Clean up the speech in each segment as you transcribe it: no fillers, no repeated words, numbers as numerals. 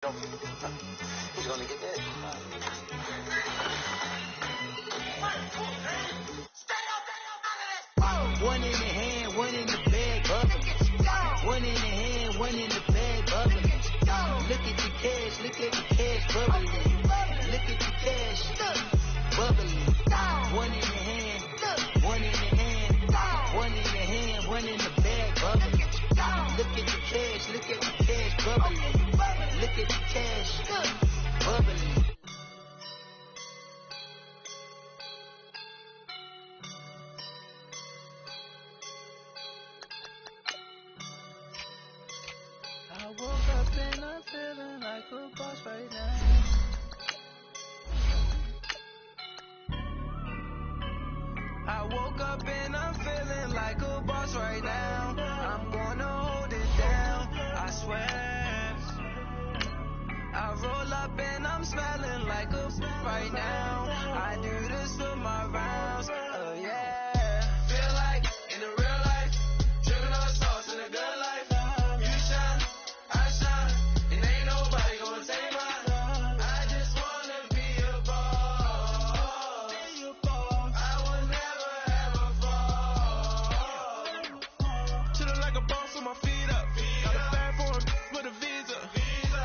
He's going to get that. One in the hand, one in the bag, bubbling. One in the hand, one in the bag, bubbling. Look at the cash, bubbling. Look at the cash, bubbling. One in the hand, one in the hand, one in the hand, one in the bag, bubbling. Look at the cash, bubbling. Look at the cash, bubbling. I woke up and I'm feeling like a boss right now. I woke up and I'm feeling like a boss right now. I'm gonna hold it down, I swear. I roll up and I'm smelling like a right now. I do this for my rounds, oh yeah. Feel like in the real life, dripping on sauce in a good life. You shine, I shine, and ain't nobody gonna take mine. I just wanna be a boss. I will never ever fall. Chillin' like a boss with my feet up. Got a bag for him with a visa.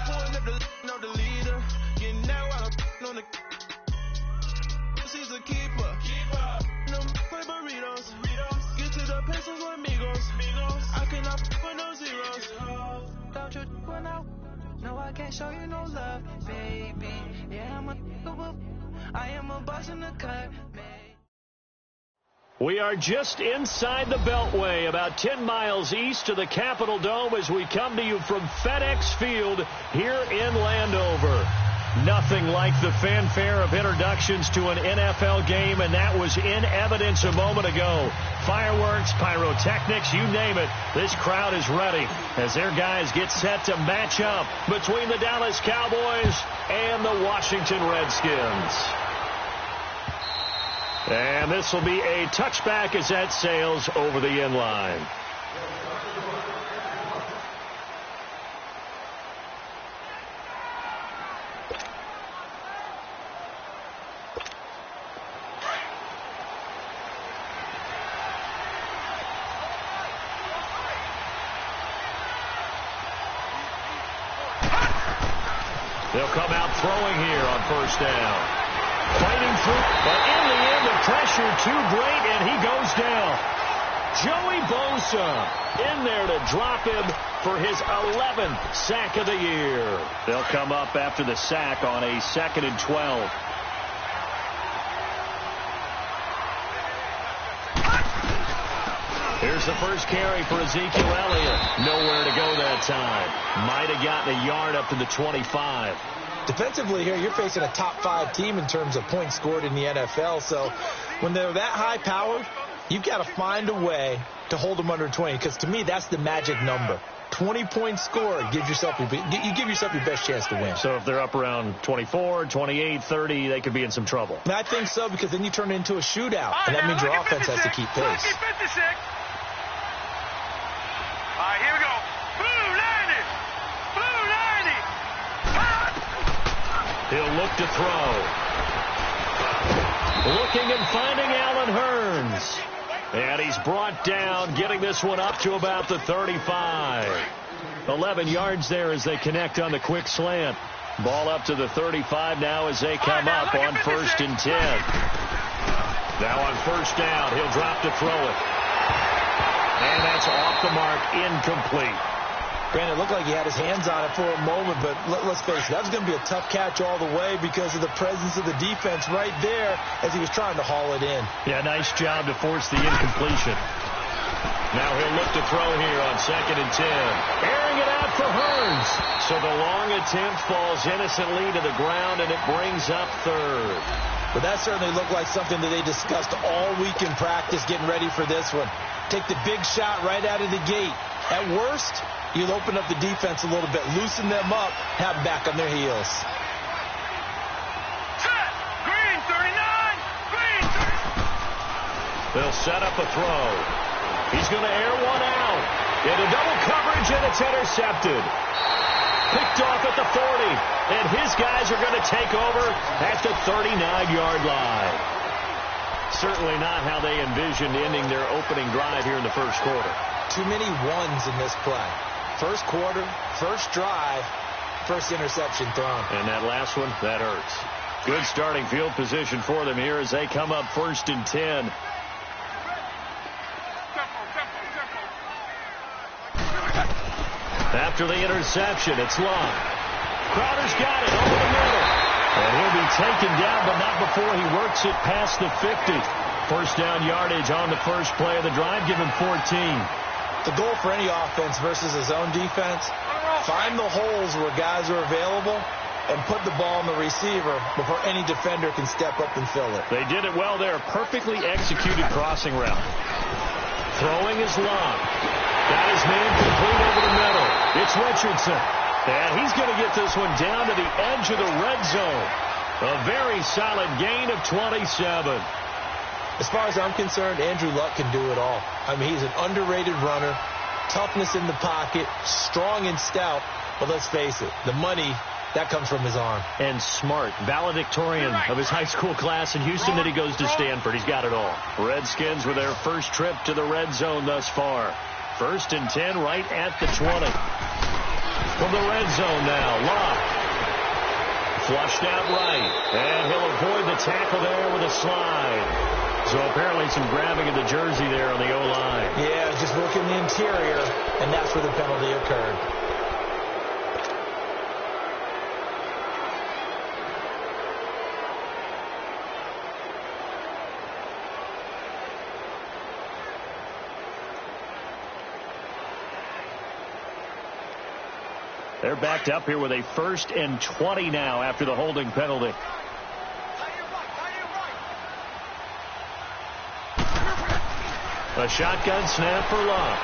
Pulling up the know the leader. Getting that while I'm on the. She's a keeper. No play burritos. Get to the pesos with amigos. I cannot with no zeros. Don't you run out? No, I can't show you no love, baby. Yeah, I am a boss in the cut, baby. We are just inside the Beltway, about 10 miles east of the Capitol Dome as we come to you from FedEx Field here in Landover. Nothing like the fanfare of introductions to an NFL game, and that was in evidence a moment ago. Fireworks, pyrotechnics, you name it. This crowd is ready as their guys get set to match up between the Dallas Cowboys and the Washington Redskins. And this will be a touchback as that sails over the end line. They'll come out throwing here on first down. Fighting through, but in the end, the pressure too great, and he goes down. Joey Bosa in there to drop him for his 11th sack of the year. They'll come up after the sack on a 2nd and 12. Here's the first carry for Ezekiel Elliott. Nowhere to go that time. Might have gotten a yard up to the 25. Defensively here, you're facing a top 5 team in terms of points scored in the NFL. So when they're that high-powered, you've got to find a way to hold them under 20. Because to me, that's the magic number. 20 points scored, you give yourself your best chance to win. So if they're up around 24, 28, 30, they could be in some trouble. And I think so, because then you turn it into a shootout. And that means your offense has to keep pace. All right, here we go. Blue 90. Blue 90. He'll look to throw. Looking and finding Allen Hurns. And he's brought down, getting this one up to about the 35. 11 yards there as they connect on the quick slant. Ball up to the 35 now as they come up on 1st and 10. Now on first down, he'll drop to throw it. And that's off the mark, incomplete. Granted, it looked like he had his hands on it for a moment, but let's face it, that was going to be a tough catch all the way because of the presence of the defense right there as he was trying to haul it in. Yeah, nice job to force the incompletion. Now he'll look to throw here on 2nd and 10. Airing it out for Hurns. So the long attempt falls innocently to the ground, and it brings up 3rd. But that certainly looked like something that they discussed all week in practice getting ready for this one. Take the big shot right out of the gate. At worst, you'll open up the defense a little bit, loosen them up, have them back on their heels. Set. Green 39. Green 30. They'll set up a throw. He's going to air one out. Into double coverage, and it's intercepted. Picked off at the 40. And his guys are going to take over at the 39-yard line. Certainly not how they envisioned ending their opening drive here in the first quarter. Too many ones in this play. First quarter, first drive, first interception thrown. And that last one, that hurts. Good starting field position for them here as they come up 1st and 10. After the interception, it's long. Crowder's got it over the middle. And he'll be taken down, but not before he works it past the 50. First down yardage on the first play of the drive. Give him 14. The goal for any offense versus a zone defense, find the holes where guys are available and put the ball in the receiver before any defender can step up and fill it. They did it well there. Perfectly executed crossing route. Throwing is long. Got his man complete over the middle. It's Richardson. And he's going to get this one down to the edge of the red zone. A very solid gain of 27. As far as I'm concerned, Andrew Luck can do it all. I mean, he's an underrated runner, toughness in the pocket, strong and stout. But let's face it, the money, that comes from his arm. And smart, valedictorian of his high school class in Houston, that he goes to Stanford. He's got it all. Redskins with their first trip to the red zone thus far. 1st and 10 right at the 20. From the red zone now, Locke. Flushed out right. And he'll avoid the tackle there with a slide. So apparently some grabbing of the jersey there on the O-line. Yeah, just working the interior, and that's where the penalty occurred. They're backed up here with a 1st and 20 now after the holding penalty. A shotgun snap for Locke.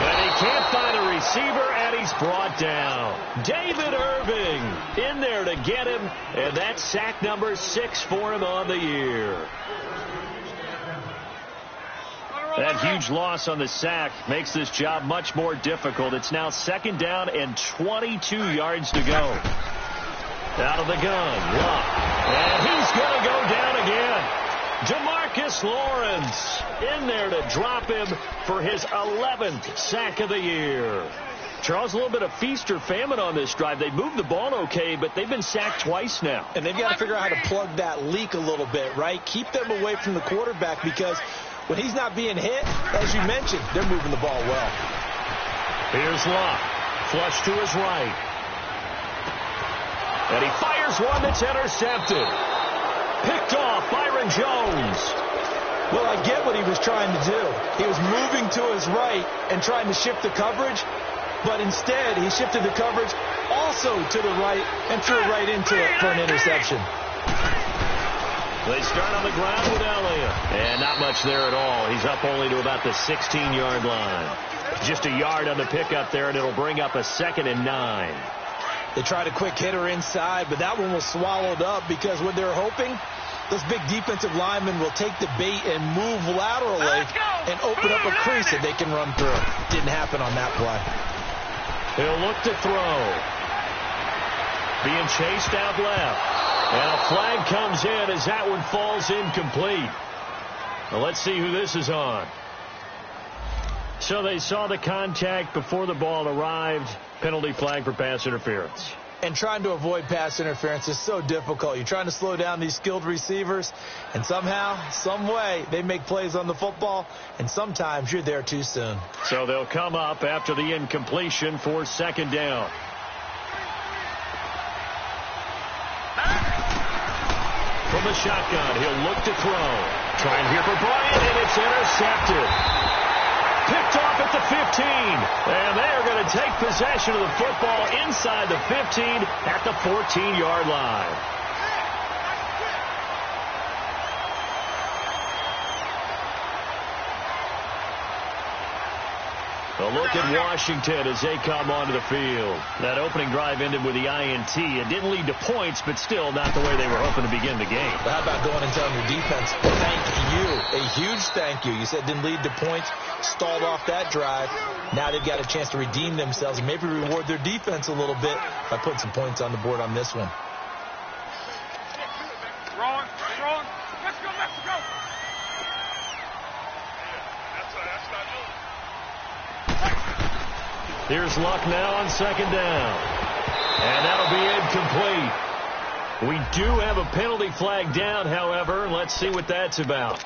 And he can't find a receiver, and he's brought down. David Irving in there to get him, and that's sack number 6 for him on the year. That huge loss on the sack makes this job much more difficult. It's now 2nd down and 22 yards to go. Out of the gun, Locke. And he's going to go down again. DeMarcus Lawrence in there to drop him for his 11th sack of the year. Charles, a little bit of feast or famine on this drive. They moved the ball okay, but they've been sacked twice now. And they've got to figure out how to plug that leak a little bit, right? Keep them away from the quarterback, because when he's not being hit, as you mentioned, they're moving the ball well. Here's Locke. Flush to his right. And he fires one that's intercepted. Picked off Byron Jones. Well, I get what he was trying to do. He was moving to his right and trying to shift the coverage, but instead he shifted the coverage also to the right and threw right into it for an interception. They start on the ground with Elliott. And not much there at all. He's up only to about the 16-yard line. Just a yard on the pickup there, and it'll bring up a 2nd and 9. They tried a quick hitter inside, but that one was swallowed up because what they're hoping, those big defensive linemen will take the bait and move laterally and open up a crease that they can run through. Didn't happen on that play. He'll look to throw. Being chased out left. And a flag comes in as that one falls incomplete. Well, let's see who this is on. So they saw the contact before the ball arrived. Penalty flag for pass interference. And trying to avoid pass interference is so difficult. You're trying to slow down these skilled receivers, and somehow, some way, they make plays on the football, and sometimes you're there too soon. So they'll come up after the incompletion for 2nd down. From the shotgun, he'll look to throw. Trying here for Bryant, and it's intercepted. Picked off at the 15. And they are going to take possession of the football inside the 15 at the 14-yard line. A look at Washington as they come onto the field. That opening drive ended with the INT. It didn't lead to points, but still not the way they were hoping to begin the game. How about going and telling your defense, thank you, a huge thank you. You said it didn't lead to points, stalled off that drive. Now they've got a chance to redeem themselves and maybe reward their defense a little bit by putting some points on the board on this one. Throwing. Let's go, Mexico. Here's Luck now on second down. And that'll be incomplete. We do have a penalty flag down, however. Let's see what that's about.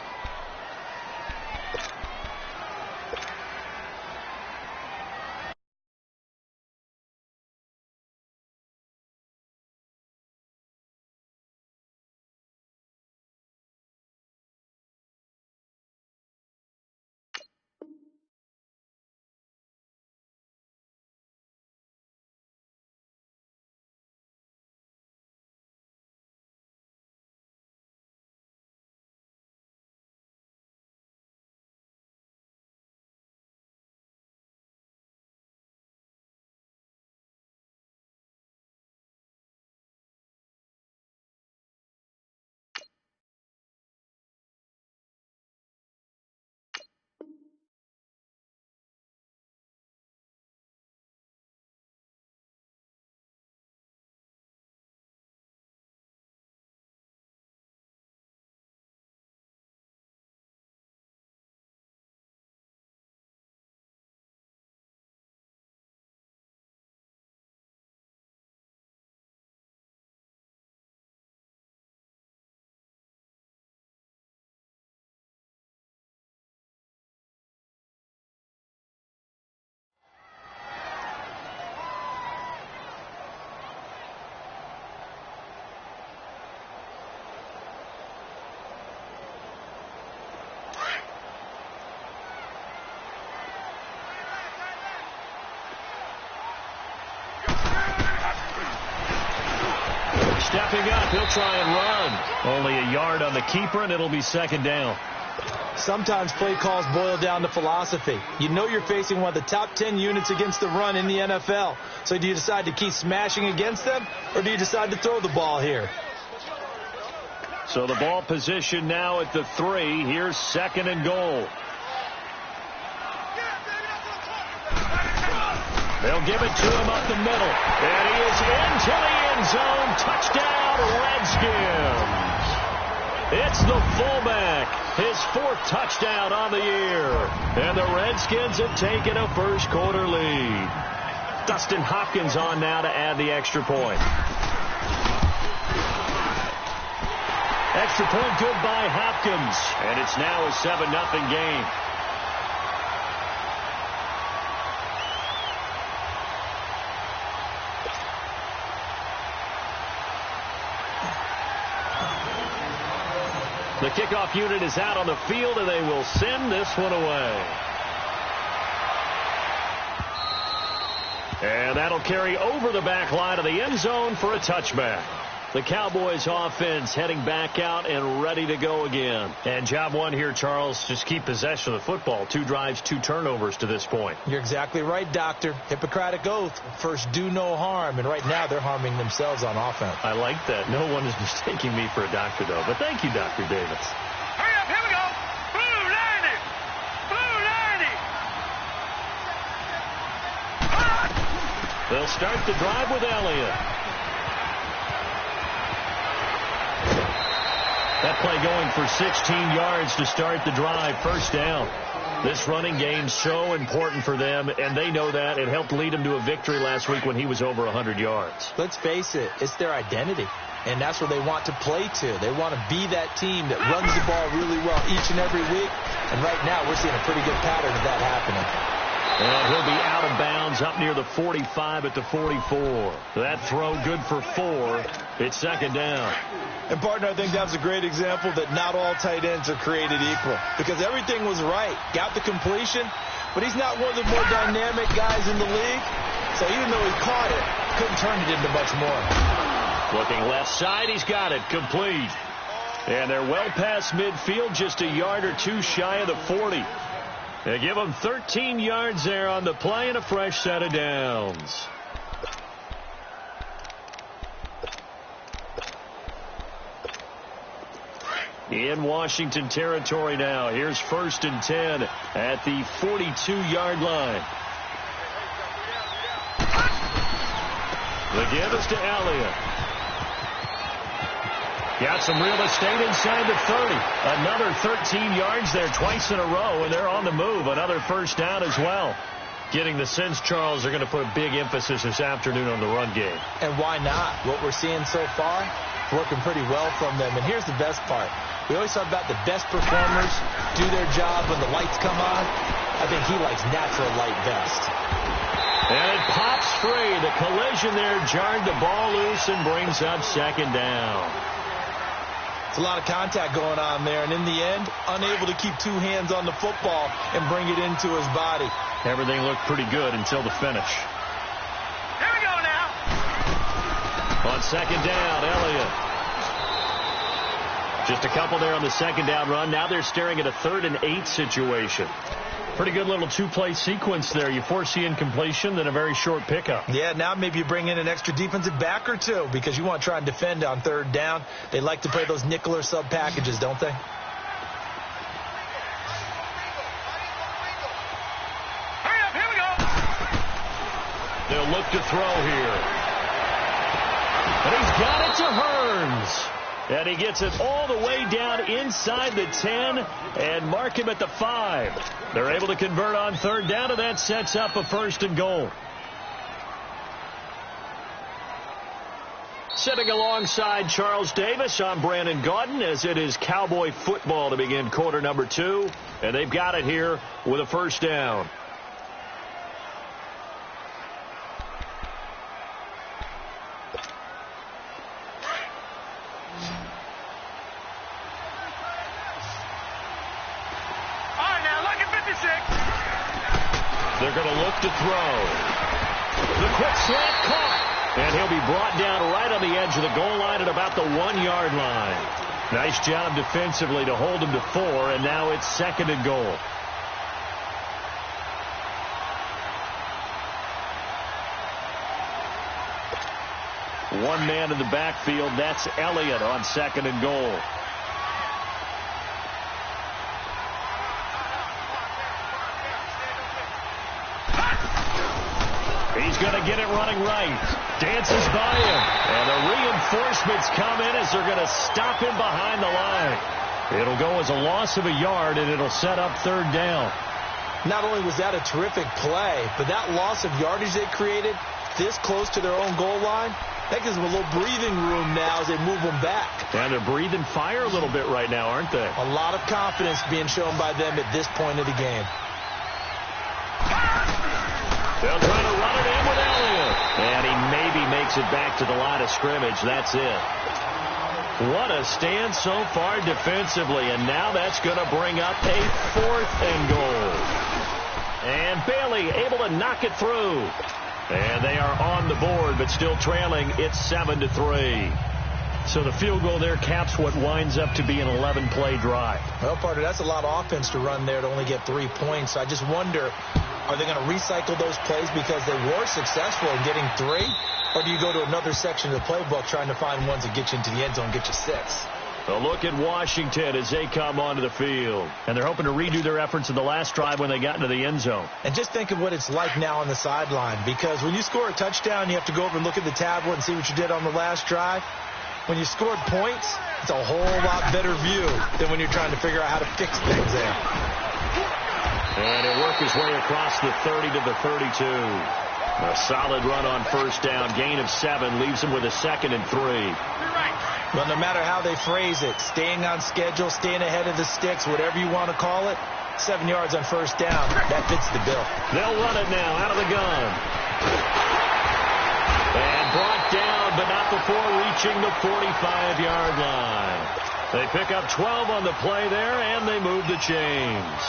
Stepping up, he'll try and run. Only a yard on the keeper, and it'll be second down. Sometimes play calls boil down to philosophy. You know you're facing one of the top 10 units against the run in the NFL. So do you decide to keep smashing against them, or do you decide to throw the ball here? So the ball position now at the 3. Here's second and goal. They'll give it to him up the middle. And he is into the end zone. Touchdown, Redskins. It's the fullback. His 4th touchdown on the year. And the Redskins have taken a first quarter lead. Dustin Hopkins on now to add the extra point. Extra point good by Hopkins. And it's now a 7-0 game. The kickoff unit is out on the field, and they will send this one away. And that'll carry over the back line of the end zone for a touchback. The Cowboys offense heading back out and ready to go again. And job one here, Charles, just keep possession of the football. 2 drives, 2 turnovers to this point. You're exactly right, Doctor. Hippocratic oath. First, do no harm. And right now, they're harming themselves on offense. I like that. No one is mistaking me for a doctor, though. But thank you, Dr. Davis. Hurry up, here we go. Blue 90. Blue 90. They'll start the drive with Elliott. That play going for 16 yards to start the drive. First down. This running game's so important for them, and they know that. It helped lead them to a victory last week when he was over 100 yards. Let's face it, it's their identity, and that's where they want to play to. They want to be that team that runs the ball really well each and every week, and right now we're seeing a pretty good pattern of that happening. And he'll be out of bounds up near the 45 at the 44. That throw good for 4. It's second down. And, partner, I think that was a great example that not all tight ends are created equal, because everything was right. Got the completion, but he's not one of the more dynamic guys in the league. So even though he caught it, couldn't turn it into much more. Looking left side, he's got it. Complete. And they're well past midfield, just a yard or 2 shy of the 40. They give them 13 yards there on the play and a fresh set of downs. In Washington territory now. Here's 1st and 10 at the 42-yard line. The give is to Elliott. Got some real estate inside the 30. Another 13 yards there twice in a row, and they're on the move. Another first down as well. Getting the sense, Charles, they're going to put a big emphasis this afternoon on the run game. And why not? What we're seeing so far, working pretty well from them. And here's the best part. We always talk about the best performers do their job when the lights come on. I think he likes natural light best. And it pops free. The collision there jarred the ball loose and brings up 2nd down. It's a lot of contact going on there, and in the end, unable to keep 2 hands on the football and bring it into his body. Everything looked pretty good until the finish. Here we go now. On 2nd down, Elliott. Just a couple there on the 2nd down run. Now they're staring at a 3rd and 8 situation. Pretty good little 2-play sequence there. You foresee incompletion, then a very short pickup. Yeah, now maybe you bring in an extra defensive back or 2 because you want to try and defend on 3rd down. They like to play those nickel or sub packages, don't they? Hurry up, here we go. They'll look to throw here. And he's got it to Hearns. And he gets it all the way down inside the 10 and mark him at the 5. They're able to convert on 3rd down, and that sets up a 1st and goal. Sitting alongside Charles Davis, I'm Brandon Gaudin, as it is Cowboy football to begin quarter number 2. And they've got it here with a 1st down. They're going to look to throw. The quick slant caught. And he'll be brought down right on the edge of the goal line at about the 1-yard line. Nice job defensively to hold him to 4, and now it's 2nd and goal. One man in the backfield. That's Elliott on 2nd and goal. He's going to get it running right. Dances by him. And the reinforcements come in as they're going to stop him behind the line. It'll go as a loss of a yard, and it'll set up 3rd down. Not only was that a terrific play, but that loss of yardage they created this close to their own goal line, that gives them a little breathing room now as they move them back. And they're breathing fire a little bit right now, aren't they? A lot of confidence being shown by them at this point of the game. They'll try to run it in with Elliott. And he maybe makes it back to the line of scrimmage. That's it. What a stand so far defensively. And now that's going to bring up a 4th and goal. And Bailey able to knock it through. And they are on the board, but still trailing. It's 7-3. So the field goal there caps what winds up to be an 11-play drive. Well, partner, that's a lot of offense to run there to only get 3 points. I just wonder, are they going to recycle those plays because they were successful in getting 3? Or do you go to another section of the playbook trying to find ones that get you into the end zone, get you 6? A look at Washington as they come onto the field. And they're hoping to redo their efforts in the last drive when they got into the end zone. And just think of what it's like now on the sideline. Because when you score a touchdown, you have to go over and look at the tablet and see what you did on the last drive. When you scored points, it's a whole lot better view than when you're trying to figure out how to fix things there. And he'll work his way across the 30 to the 32. A solid run on 1st down. Gain of 7 leaves him with a 2nd and 3. Well, no matter how they phrase it, staying on schedule, staying ahead of the sticks, whatever you want to call it, 7 yards on 1st down, that fits the bill. They'll run it now out of the gun. And brought down, but not before reaching the 45-yard line. They pick up 12 on the play there, and they move the chains.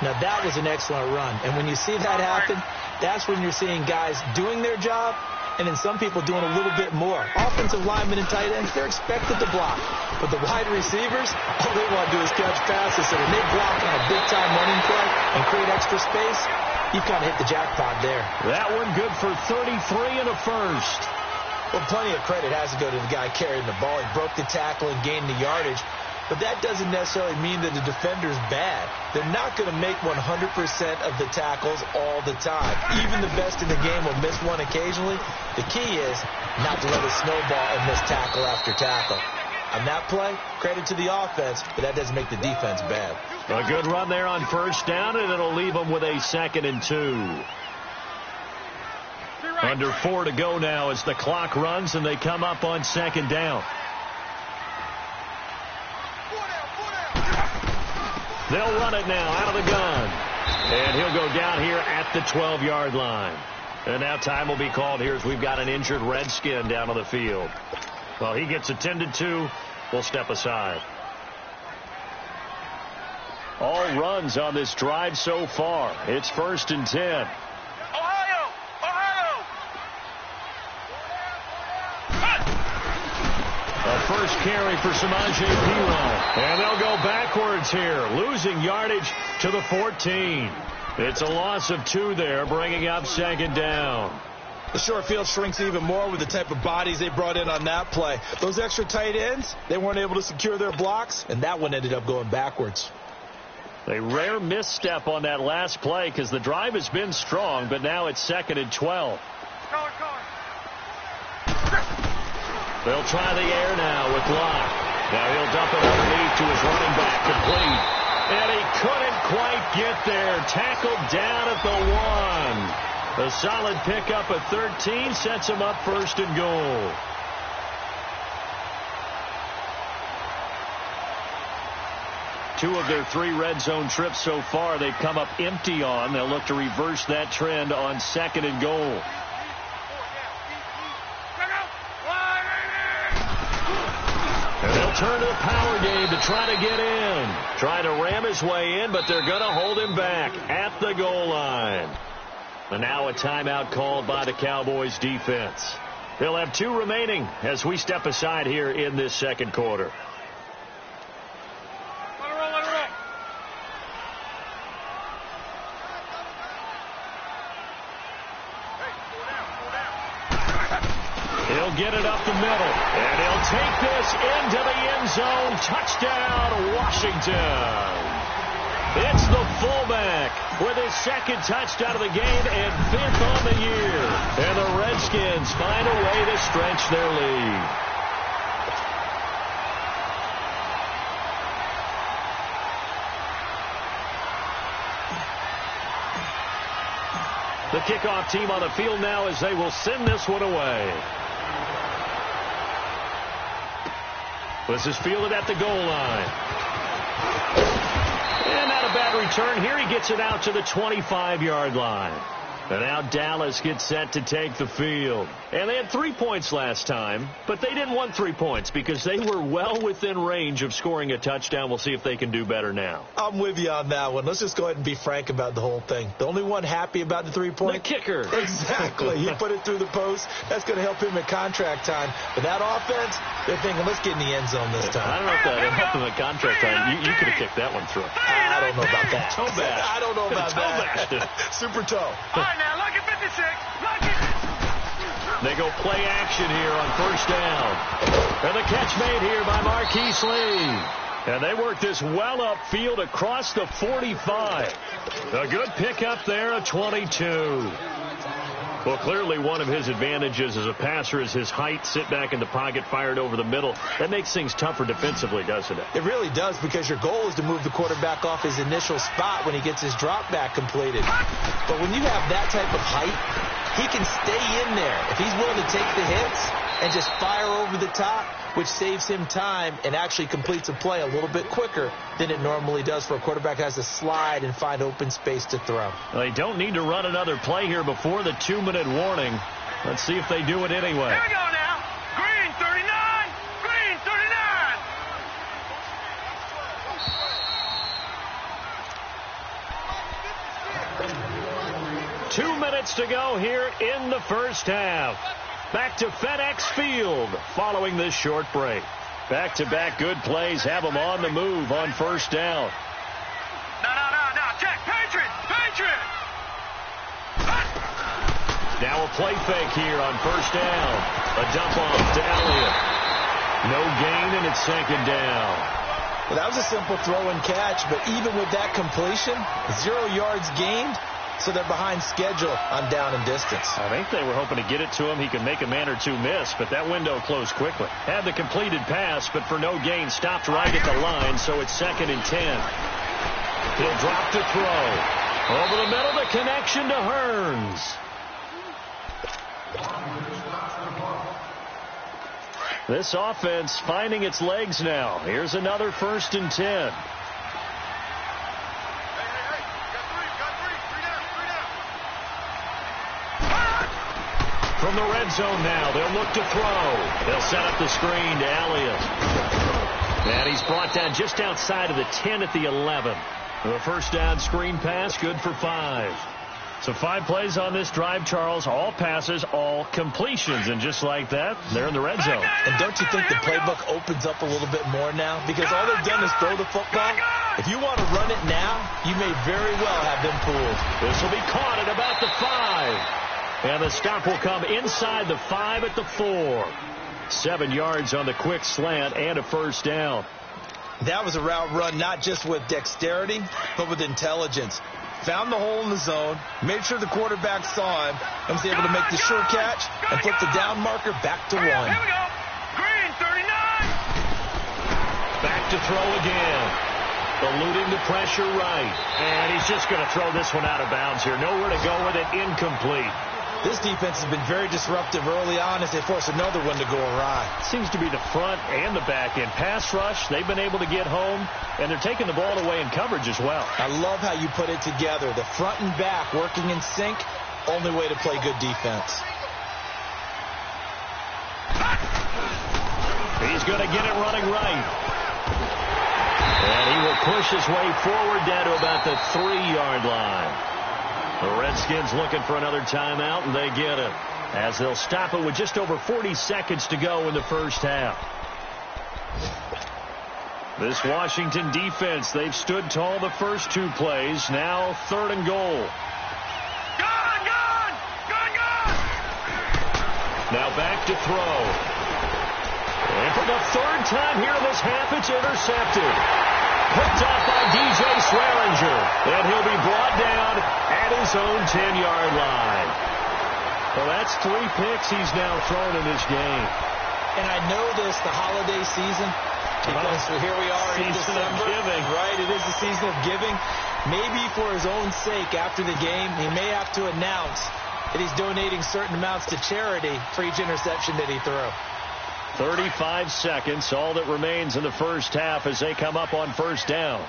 Now, that was an excellent run. And when you see that happen, that's when you're seeing guys doing their job and then some people doing a little bit more. Offensive linemen and tight ends, they're expected to block. But the wide receivers, all they want to do is catch passes. So when they block on a big-time running play and create extra space, you kind of hit the jackpot there. That one good for 33 and a first. Well, plenty of credit has to go to the guy carrying the ball. He broke the tackle and gained the yardage. But that doesn't necessarily mean that the defender's bad. They're not going to make 100% of the tackles all the time. Even the best in the game will miss one occasionally. The key is not to let it snowball and miss tackle after tackle. On that play, credit to the offense, but that doesn't make the defense bad. A good run there on first down, and it'll leave them with a 2nd and 2. Under 4 to go now as the clock runs, and they come up on 2nd down. They'll run it now out of the gun. And he'll go down here at the 12-yard line. And now time will be called here as we've got an injured Redskin down on the field. Well, he gets attended to. We'll step aside. All runs on this drive so far. It's 1st and 10. A first carry for Samaje Perine. And they'll go backwards here, losing yardage to the 14. It's a loss of 2 there, bringing up 2nd down. The short field shrinks even more with the type of bodies they brought in on that play. Those extra tight ends, they weren't able to secure their blocks, and that one ended up going backwards. A rare misstep on that last play because the drive has been strong, but now it's 2nd and 12. They'll try the air now with Locke. Now he'll dump it underneath to his running back, complete. And he couldn't quite get there. Tackled down at the 1. A solid pickup at 13 sets him up 1st and goal. Two of their 3 red zone trips so far they've come up empty on. They'll look to reverse that trend on 2nd and goal. And they'll turn to the power game to try to get in. Trying to ram his way in, but they're going to hold him back at the goal line. And now a timeout called by the Cowboys defense. They'll have 2 remaining as we step aside here in this 2nd quarter. He'll get it up the middle, and he'll take this into the end zone. Touchdown, Washington. It's the fullback with his 2nd touchdown of the game and 5th on the year. And the Redskins find a way to stretch their lead. The kickoff team on the field now as they will send this one away. This is fielded at the goal line. And not a bad return. Here he gets it out to the 25-yard line. And now Dallas gets set to take the field. And they had 3 points last time, but they didn't want 3 points because they were well within range of scoring a touchdown. We'll see if they can do better now. I'm with you on that one. Let's just go ahead and be frank about the whole thing. The only one happy about the 3-point? The kicker. Exactly. He put it through the post. That's going to help him at contract time. But that offense, they're thinking, let's get in the end zone this time. I don't know if that helped him at contract time. You could have kicked that one through. I don't know about that. Toe bash. I don't know about that. Super toe. All right, now, look at 56. Look at They go play action here on 1st down. And the catch made here by Marquise Lee. And they work this well upfield across the 45. A good pickup there at 22. Well, clearly one of his advantages as a passer is his height. Sit back in the pocket, fired over the middle. That makes things tougher defensively, doesn't it? It really does, because your goal is to move the quarterback off his initial spot when he gets his drop back completed. But when you have that type of height, he can stay in there. If he's willing to take the hits and just fire over the top, which saves him time and actually completes a play a little bit quicker than it normally does for a quarterback who has to slide and find open space to throw. Well, they don't need to run another play here before the 2-minute warning. Let's see if they do it anyway. Here we go now. Green 39. Green 39. 2 minutes minutes to go here in the first half. Back to FedEx Field following this short break. Back-to-back good plays have them on the move on first down. No. Check. Patriot. Now a play fake here on first down. A dump off to Elliott. No gain, and it's second down. Well, that was a simple throw and catch, but even with that completion, 0 yards gained, so they're behind schedule on down and distance. I think they were hoping to get it to him. He could make a man or two miss, but that window closed quickly. Had the completed pass, but for no gain, stopped right at the line, so it's 2nd and 10. He'll drop to throw. Over the middle, the connection to Hearns. This offense finding its legs now. Here's another 1st and 10. From the red zone now, they'll look to throw. They'll set up the screen to Elliott. And he's brought down just outside of the 10 at the 11. The first down screen pass, good for 5. So 5 plays on this drive, Charles. All passes, all completions. And just like that, they're in the red zone. And don't you think the playbook opens up a little bit more now? Because all they've done is throw the football. If you want to run it now, you may very well have them fooled. This will be caught at about the 5. And the stop will come inside the 5 at the 4. 7 yards on the quick slant and a first down. That was a route run not just with dexterity, but with intelligence. Found the hole in the zone, made sure the quarterback saw him, and was able to make the sure catch and flip the down marker back to 1. Here we go. Green, 39. Back to throw again. Eluding the pressure right. And he's just going to throw this one out of bounds here. Nowhere to go with it. Incomplete. This defense has been very disruptive early on as they force another one to go awry. Seems to be the front and the back end. Pass rush, they've been able to get home, and they're taking the ball away in coverage as well. I love how you put it together. The front and back working in sync, only way to play good defense. He's going to get it running right. And he will push his way forward down to about the 3-yard line. The Redskins looking for another timeout, and they get it, as they'll stop it with just over 40 seconds to go in the first half. This Washington defense, they've stood tall the first 2 plays. Now 3rd and goal. Gone! Now back to throw. And for the 3rd time here in this half, it's intercepted. Picked off by DJ Swearinger. And he'll be brought down at his own 10-yard line. Well, that's 3 picks he's now thrown in this game. And I know this, the holiday season, because here we are in December. Right, it is the season of giving. Maybe for his own sake, after the game, he may have to announce that he's donating certain amounts to charity for each interception that he threw. 35 seconds, all that remains in the first half as they come up on first down.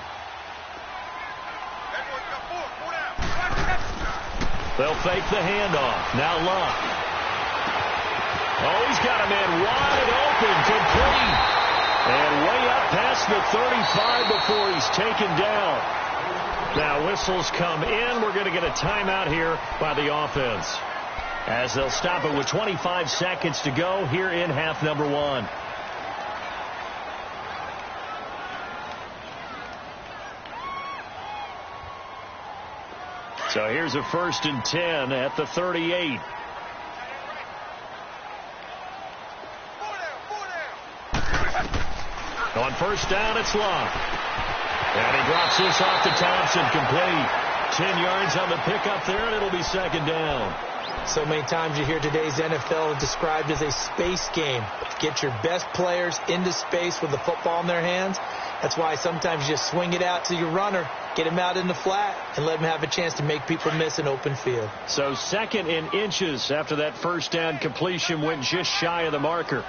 They'll fake the handoff. Now Luck. Oh, he's got a man wide open, complete. And way up past the 35 before he's taken down. Now whistles come in. We're going to get a timeout here by the offense, as they'll stop it with 25 seconds to go here in half number 1. So here's a 1st and 10 at the 38. On first down, it's Luck. And he drops this off to Thompson, complete. 10 yards on the pickup there, and it'll be 2nd down. So many times you hear today's NFL described as a space game. Get your best players into space with the football in their hands. That's why sometimes you just swing it out to your runner, get him out in the flat, and let him have a chance to make people miss an open field. So 2nd in inches after that first down completion went just shy of the marker.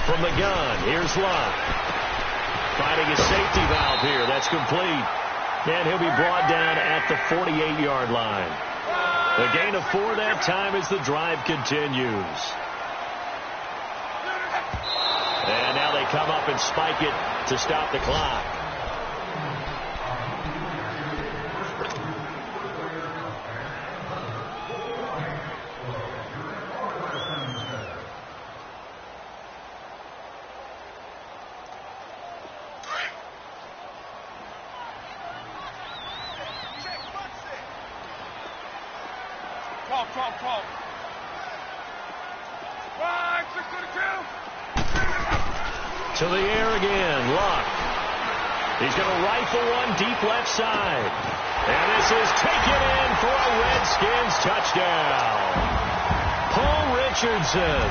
From the gun, here's Luck. Finding a safety valve here. That's complete. And he'll be brought down at the 48-yard line. The gain of 4 that time as the drive continues. And now they come up and spike it to stop the clock. To the air again, Luck. He's going to rifle one deep left side. And this is taken in for a Redskins touchdown. Paul Richardson,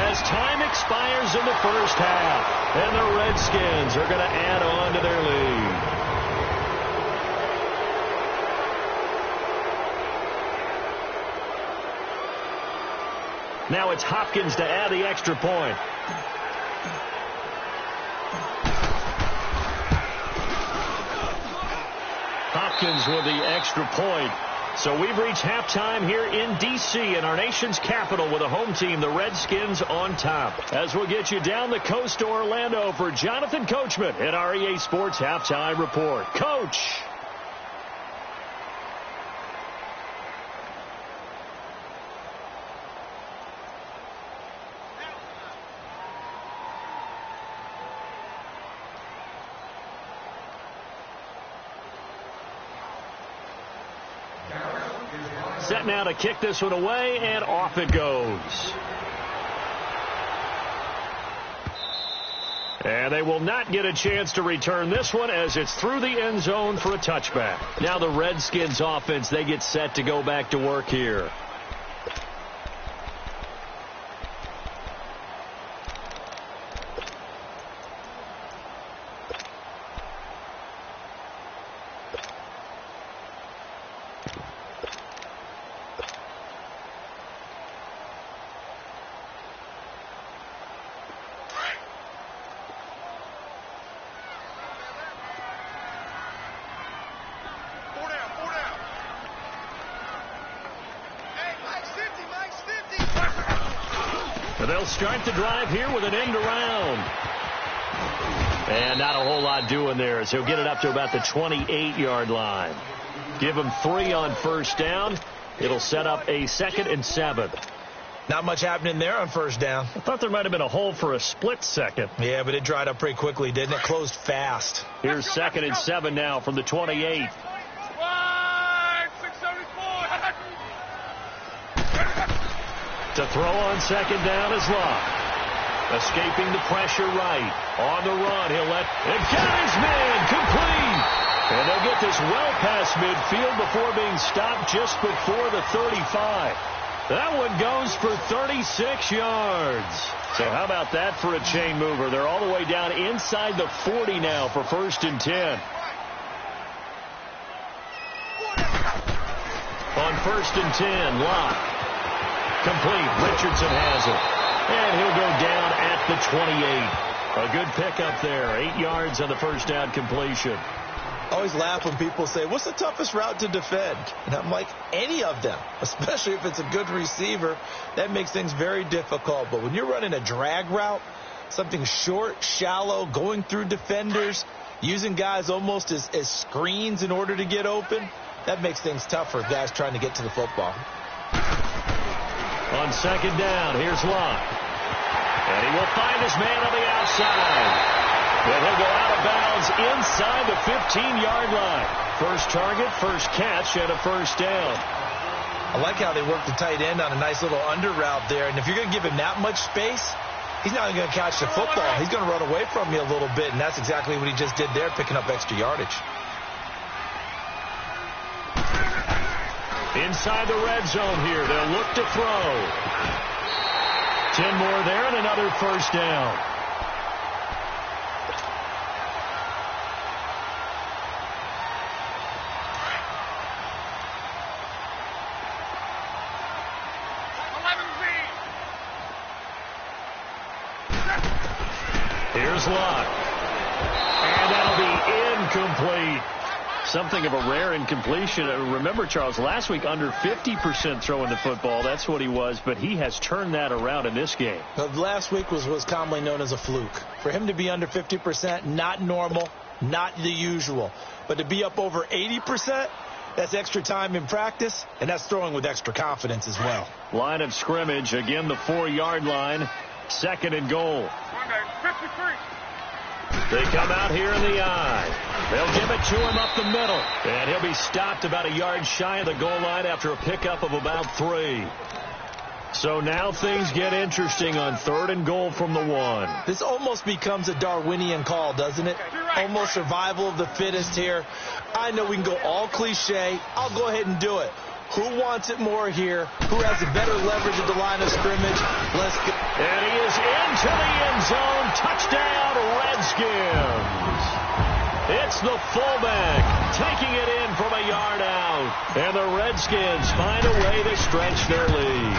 as time expires in the first half, and the Redskins are going to add on to their lead. Now it's Hopkins to add the extra point. Hopkins with the extra point. So we've reached halftime here in D.C. in our nation's capital with a home team, the Redskins, on top. As we'll get you down the coast to Orlando for Jonathan Coachman at our EA Sports Halftime Report. Coach. Set now to kick this one away, and off it goes. And they will not get a chance to return this one as it's through the end zone for a touchback. Now the Redskins offense, they get set to go back to work here. They'll start the drive here with an end around. And not a whole lot doing there as he'll get it up to about the 28-yard line. Give him 3 on first down. It'll set up a 2nd and 7. Not much happening there on first down. I thought there might have been a hole for a split second. Yeah, but it dried up pretty quickly, didn't it? Closed fast. Here's 2nd and 7 now from the 28. To throw on second down is Luck. Escaping the pressure right. On the run, he'll let it got his man complete. And they'll get this well past midfield before being stopped just before the 35. That one goes for 36 yards. So how about that for a chain mover? They're all the way down inside the 40 now for 1st and 10. On 1st and 10, Luck. Complete. Richardson has it. And he'll go down at the 28. A good pickup there. 8 yards on the first down completion. I always laugh when people say, what's the toughest route to defend? And I'm like, any of them, especially if it's a good receiver. That makes things very difficult. But when you're running a drag route, something short, shallow, going through defenders, using guys almost as screens in order to get open, that makes things tough for guys trying to get to the football. On second down, here's Luck. And he will find his man on the outside. But he'll go out of bounds inside the 15-yard line. First target, first catch, and a first down. I like how they work the tight end on a nice little under route there. And if you're going to give him that much space, he's not going to catch the football. He's going to run away from you a little bit, and that's exactly what he just did there, picking up extra yardage. Inside the red zone here, they'll look to throw. 10 more there and another first down. Here's Luck. And that'll be incomplete. Something of a rare incompletion. Remember, Charles, last week under 50% throwing the football. That's what he was, but he has turned that around in this game. Last week was commonly known as a fluke. For him to be under 50%, not normal, not the usual. But to be up over 80%, that's extra time in practice, and that's throwing with extra confidence as well. Line of scrimmage, again the 4-yard line, 2nd and goal. 53. They come out here in the eye. They'll give it to him up the middle. And he'll be stopped about a yard shy of the goal line after a pickup of about 3. So now things get interesting on 3rd and goal from the 1. This almost becomes a Darwinian call, doesn't it? Almost survival of the fittest here. I know we can go all cliche. I'll go ahead and do it. Who wants it more here? Who has a better leverage at the line of scrimmage? Let's go. And he is into the end zone. Touchdown, Redskins. It's the fullback taking it in from a yard out. And the Redskins find a way to stretch their lead.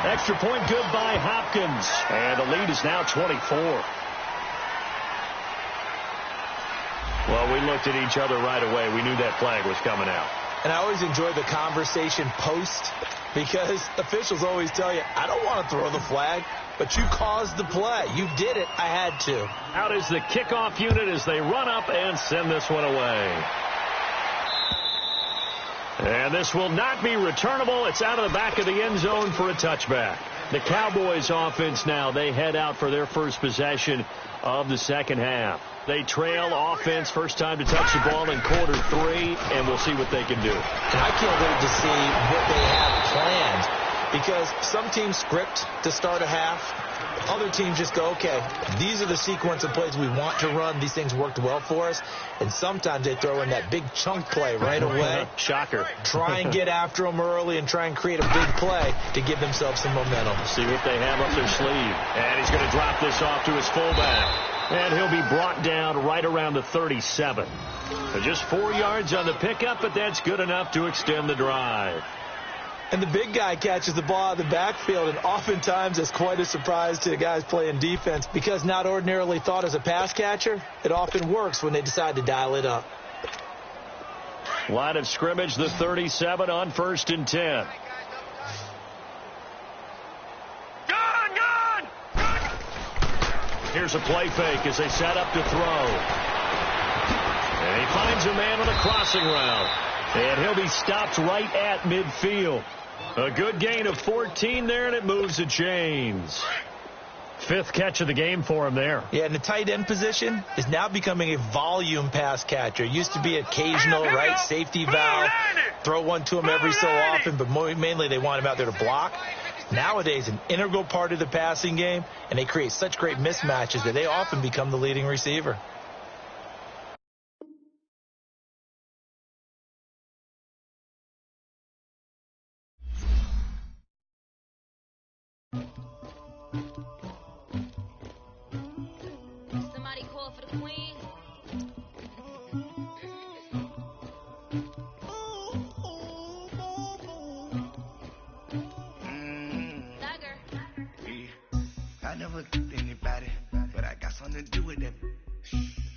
Extra point good by Hopkins. And the lead is now 24. Well, we looked at each other right away. We knew that flag was coming out. And I always enjoy the conversation post because officials always tell you, I don't want to throw the flag, but you caused the play. You did it. I had to. Out is the kickoff unit as they run up and send this one away. And this will not be returnable. It's out of the back of the end zone for a touchback. The Cowboys offense now, they head out for their first possession of the second half. They trail offense, first time to touch the ball in quarter 3, and we'll see what they can do. And I can't wait to see what they have planned because some teams script to start a half. Other teams just go, okay, these are the sequence of plays we want to run. These things worked well for us. And sometimes they throw in that big chunk play right away. Shocker. Try and get after them early and try and create a big play to give themselves some momentum. See what they have up their sleeve. And he's going to drop this off to his fullback. And he'll be brought down right around the 37. Just 4 yards on the pickup, but that's good enough to extend the drive. And the big guy catches the ball out of the backfield, and oftentimes it's quite a surprise to the guys playing defense because not ordinarily thought as a pass catcher, it often works when they decide to dial it up. Line of scrimmage, the 37 on 1st and 10. Here's a play fake as they set up to throw. And he finds a man on a crossing route. And he'll be stopped right at midfield. A good gain of 14 there, and it moves the chains. 5th catch of the game for him there. Yeah, and the tight end position is now becoming a volume pass catcher. It used to be occasional, right, safety valve, throw one to him every so often, but mainly they want him out there to block. Nowadays, an integral part of the passing game, and they create such great mismatches that they often become the leading receiver. Somebody call for the queen. I never killed anybody, but I got something to do with that.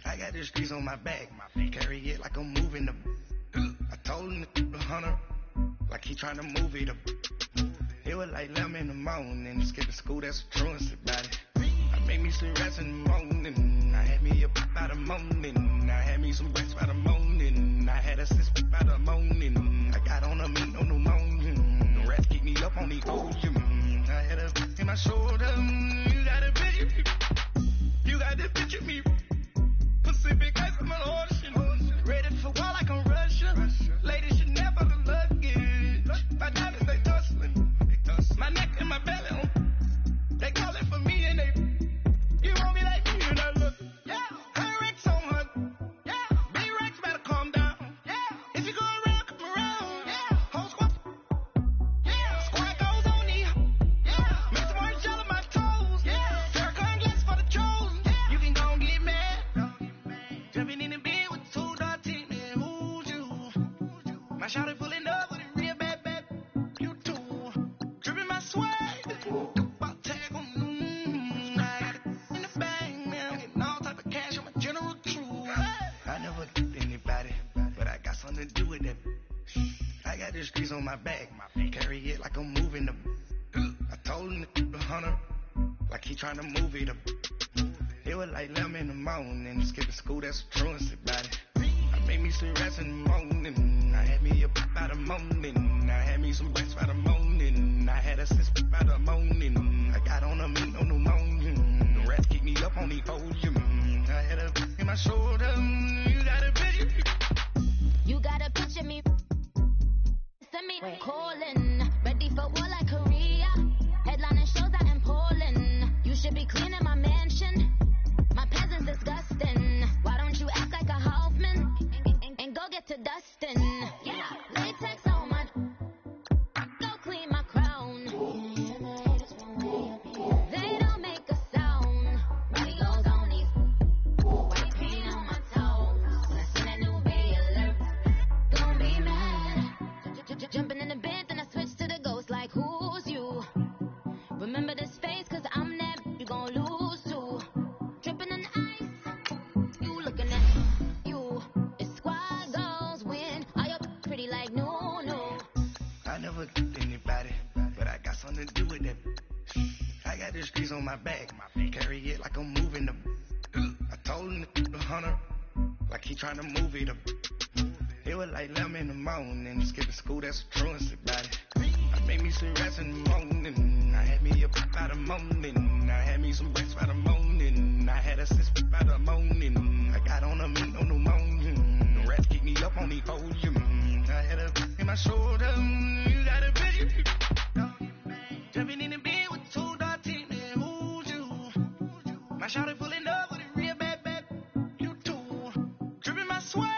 I got the streets on my back, carry it like I'm moving the. I told him to the hunter, like he trying to move it up. It was like 11 in the morning, skipping school, that's a truancy about it. I made me some rats in the morning, I had me a pop by the morning, I had me some rats by the morning, I had a sis by the morning, I got on a meat, no pneumonia, the rats keep me up on the ocean, I had a in my shoulder, you got a bitch, you got the bitch of me, Pacific ice on my ocean, ready for war like I'm Russia, ladies should never the luggage, my diamonds they tussling, my neck and my belly, they call it for me and they, you won't be like me and I look, yeah, her Rex on her, yeah, B-Rex better calm down, yeah, if you go around, come around, yeah, whole squad, yeah, squad goes on me, yeah, make some orange gel on my toes, yeah, Farrakhan gets for the trolls, yeah, you can go and get mad, jumping in the bed with 2 dark teeth, man, who's you, my shawty pulling up with a real bad, you too, dripping my swag, about tag on, I got it in the bag, man, I'm getting all type of cash on my general crew, I never killed anybody, but I got something to do with that, I got the streets on my back, carry it like I'm moving the, I told him to the hunter, like he trying to move it up, it was like 11 in the morning, skipping school, that's a truancy about it, I made me some rats in the morning, I had me a pop by the morning, I had me some rats by the morning, I had a sis by the morning, I got on a meat, no pneumonia, the rats keep me up on the the streets on my back. Carry it like I'm moving the. I told him the hunter, like he trying to move it up. It was like 11 in the morning, skipping school, that's a truancy about it. I made me some rest in the morning, I had me a by the morning, I had me some rest by the morning, I had a sis by the morning, I got on a meat on the morning, the rats keep me up on the podium, I had a in my shoulder, you got a bitch, jumping in the bed with 2 dark teeth, man, who's you? My shawty pulling up with a real bad, you too, dripping my sweat.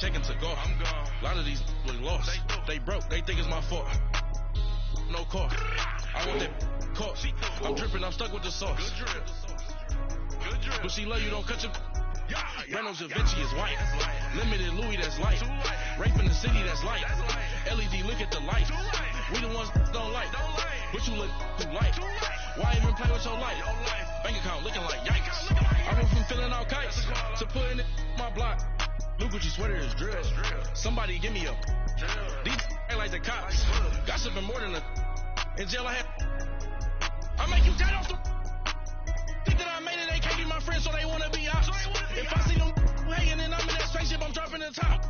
Checking to go. I'm gone. A lot of these was lost. They broke. They think it's my fault. No cost. I want that cost. I'm dripping. I'm stuck with the sauce. Good drip. Good drip. But she love you. Don't cut your. Reynolds Da Vinci is white. Limited Louis, that's light. Rape in the city, that's light. LED, look at the light. We the ones don't like. But you look too light. Why even play with your life? Bank account looking like yikes. I went from filling out kites to putting it in my block. Blue Gucci sweater is drill. Somebody give me a. These act like the cops. Gossiping more than a. In jail I had. I make you tight off the. Think that I made it, they can't be my friends, so they wanna be ops. If I see them hanging and I'm in that spaceship, I'm dropping the top.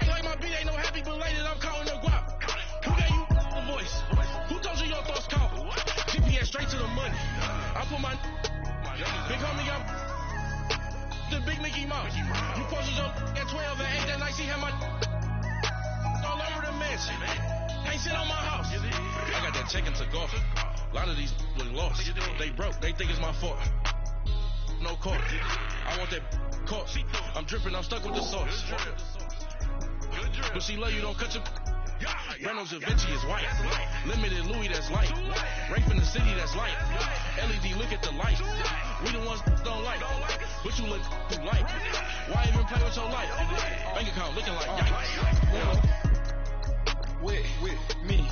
Ain't like my beat ain't no happy belated, I'm calling the guap. Who gave you the voice? Who told you your thoughts count? GPS straight to the money. I put my big homie got the big Mickey Mouse. You posted your at 12 and 8 that night, see how my all over the mansion. Ain't sit on my house. I got that checking to golf. A lot of these was lost. They broke. They think it's my fault. No cost. I want that cost. I'm dripping. I'm stuck with the sauce. But she love you. Don't cut your. Reynolds Da Vinci is white. Limited Louis, that's light. Rape in the city, that's light. LED, look at the light. We the ones don't like. But you look too light. Why even play with your life? Bank account looking like yikes. With me,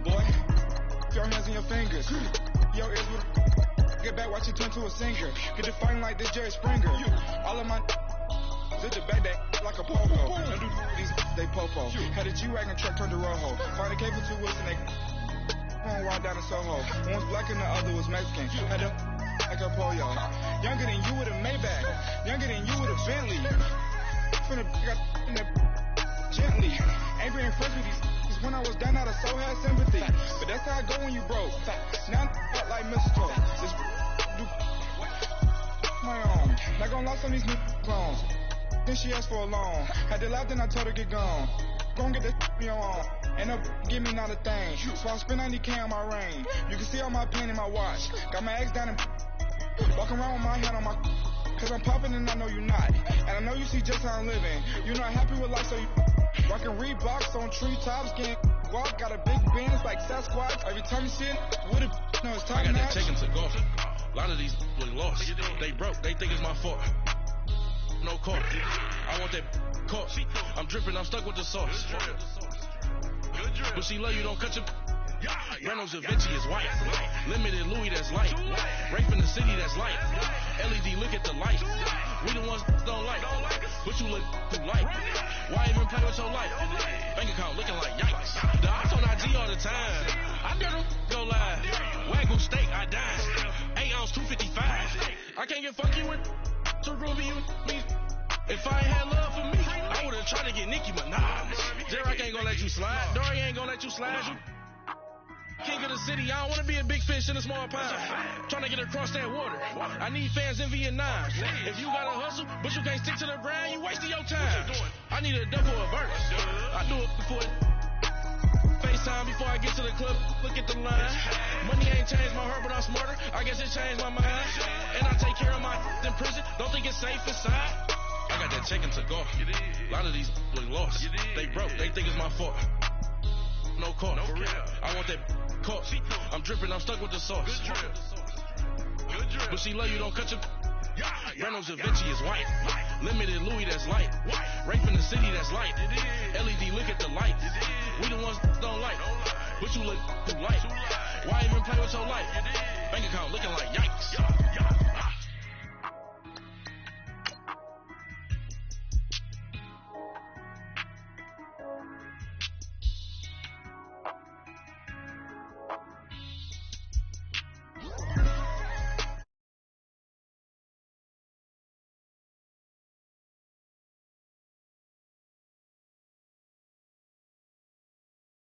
boy. Your hands in your fingers. Your ears with get back, watch you turn to a singer. Get it fighting like this Jerry Springer. All of my zip the back that like a pogo. Don't do these they popo. Had a G-Wagon truck turned to Rojo. Find a cable 2 wheels and they one ride down in Soho. One was black and the other was Mexican. Had a like a pollo. Younger than you with a Maybach. Younger than you with a Bentley. Finna got in that gently. Ain't being friends with these. When I was down out of soul had sympathy. But that's how I go when you broke. Now I'm like mistletoe. Just do my own. Not gonna lie on these new clones. Then she asked for a loan. Had to laugh, then I told her get gone. Gon' get that me on. And up, give me not a thing. So I spend 90K on my ring. You can see all my pain in my watch. Got my ex down and walking around with my hand on my. Cause I'm popping and I know you not. And I know you see just how I'm living. You're not happy with life, so you rockin' Reeboks on treetops, getting walk, got a big Benz like Sasquatch. Every time you see it, what if no, it's time. I got that checking to golf. A lot of these was lost. They broke. They think it's my fault. No cost. I want that cost. I'm dripping. I'm stuck with the sauce. But she love you. Don't cut your. Reynolds Da Vinci is white. Limited Louis, that's light. Rape in the city, that's light. LED, look at the light. We the ones don't like. But you look too light. Why even play with your life? Bank account looking like yikes. The ops on IG all the time. I never go live. Wagyu steak, I died. 8 ounce, 255. I can't get funky with to Ruby, you me. If I ain't had love for me, I would've tried to get Nicki Minaj. J-Rock ain't gonna let you slide. Dory ain't gonna let you slide. King of the city, I don't want to be a big fish in a small pond. Trying to get across that water. I need fans in Vietnam. If you gotta hustle, but you can't stick to the brand, you wasting your time. I need a double of verse. I do it before FaceTime. before I get to the club, look at the line. Money ain't changed my heart, but I'm smarter. I guess it changed my mind. And I take care of my in prison. Don't think it's safe inside. I got that chicken to go. A lot of these look lost. They broke. They think it's my fault. No call. For real. I want that caught. I'm dripping. I'm stuck with the sauce. Good drip. But she love you. Don't cut your. Reynolds Da Vinci is white. Limited Louis, that's light. Rape in the city, that's light. LED, look at the light. We the ones don't like. But you look too light. Why even play with your life? Bank account looking like yikes.